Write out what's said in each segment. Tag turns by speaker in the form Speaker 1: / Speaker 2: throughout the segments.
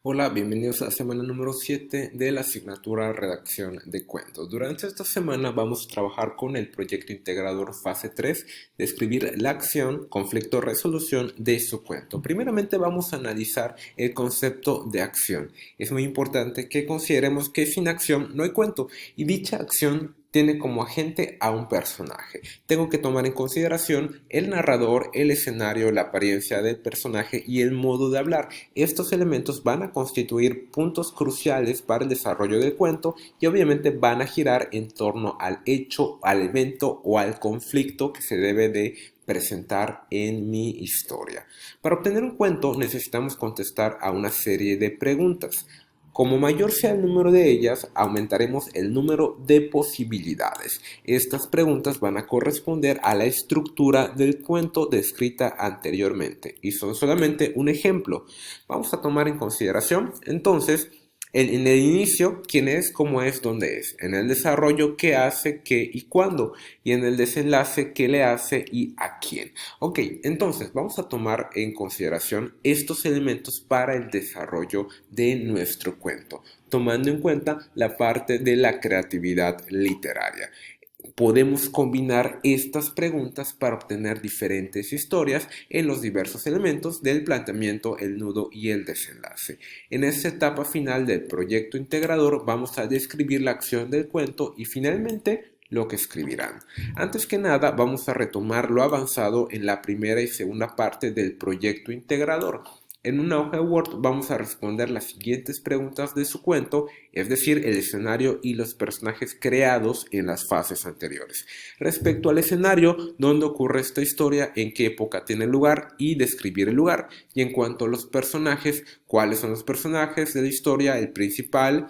Speaker 1: Hola, bienvenidos a la semana número 7 de la asignatura Redacción de Cuentos. Durante esta semana vamos a trabajar con el proyecto integrador fase 3 de escribir la acción, conflicto, resolución de su cuento. Primeramente vamos a analizar el concepto de acción. Es muy importante que consideremos que sin acción no hay cuento y dicha acción tiene como agente a un personaje. Tengo que tomar en consideración el narrador, el escenario, la apariencia del personaje y el modo de hablar. Estos elementos van a constituir puntos cruciales para el desarrollo del cuento y obviamente van a girar en torno al hecho, al evento o al conflicto que se debe de presentar en mi historia. Para obtener un cuento necesitamos contestar a una serie de preguntas. Como mayor sea el número de ellas, aumentaremos el número de posibilidades. Estas preguntas van a corresponder a la estructura del cuento descrita anteriormente y son solamente un ejemplo. Vamos a tomar en consideración entonces en el inicio quién es, cómo es, dónde es. En el desarrollo qué hace, qué y cuándo. Y en el desenlace qué le hace y a quién. Ok, entonces vamos a tomar en consideración estos elementos para el desarrollo de nuestro cuento, tomando en cuenta la parte de la creatividad literaria. Podemos combinar estas preguntas para obtener diferentes historias en los diversos elementos del planteamiento, el nudo y el desenlace. En esta etapa final del proyecto integrador vamos a describir la acción del cuento y finalmente lo que escribirán. Antes que nada vamos a retomar lo avanzado en la primera y segunda parte del proyecto integrador. En una hoja de Word vamos a responder las siguientes preguntas de su cuento, es decir, el escenario y los personajes creados en las fases anteriores. Respecto al escenario, dónde ocurre esta historia, en qué época tiene lugar y describir el lugar. Y en cuanto a los personajes, cuáles son los personajes de la historia, el principal,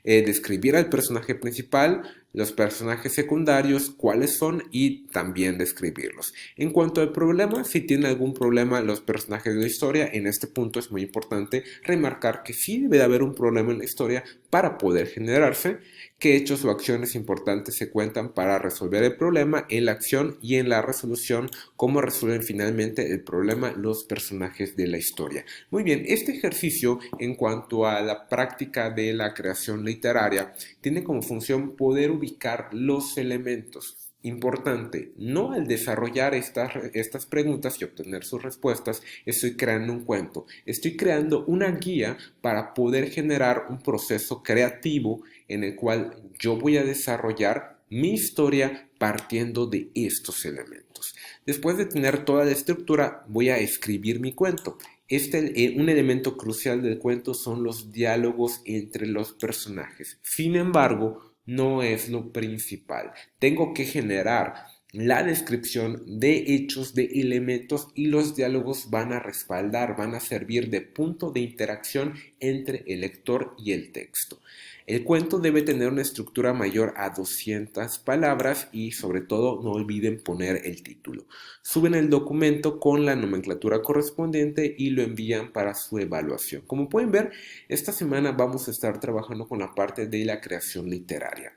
Speaker 1: describir al personaje principal, los personajes secundarios, cuáles son y también describirlos. En cuanto al problema, si tiene algún problema los personajes de la historia, en este punto es muy importante remarcar que sí debe de haber un problema en la historia para poder generarse, qué hechos o acciones importantes se cuentan para resolver el problema en la acción y en la resolución, cómo resuelven finalmente el problema los personajes de la historia. Muy bien, este ejercicio en cuanto a la práctica de la creación literaria tiene como función poder ubicar los elementos. Importante, no al desarrollar estas preguntas y obtener sus respuestas, estoy creando un cuento, estoy creando una guía para poder generar un proceso creativo en el cual yo voy a desarrollar mi historia partiendo de estos elementos. Después de tener toda la estructura, voy a escribir mi cuento. Un elemento crucial del cuento son los diálogos entre los personajes. Sin embargo, no es lo principal. Tengo que generar la descripción de hechos, de elementos y los diálogos van a respaldar, van a servir de punto de interacción entre el lector y el texto. El cuento debe tener una estructura mayor a 200 palabras y sobre todo no olviden poner el título. Suben el documento con la nomenclatura correspondiente y lo envían para su evaluación. Como pueden ver, esta semana vamos a estar trabajando con la parte de la creación literaria.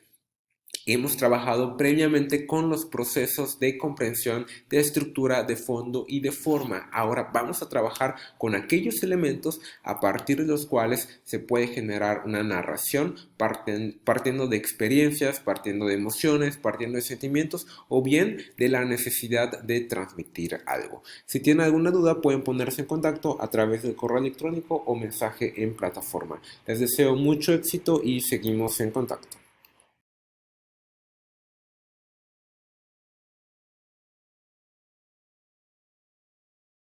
Speaker 1: Hemos trabajado previamente con los procesos de comprensión, de estructura, de fondo y de forma. Ahora vamos a trabajar con aquellos elementos a partir de los cuales se puede generar una narración partiendo de experiencias, partiendo de emociones, partiendo de sentimientos o bien de la necesidad de transmitir algo. Si tienen alguna duda pueden ponerse en contacto a través del correo electrónico o mensaje en plataforma. Les deseo mucho éxito y seguimos en contacto.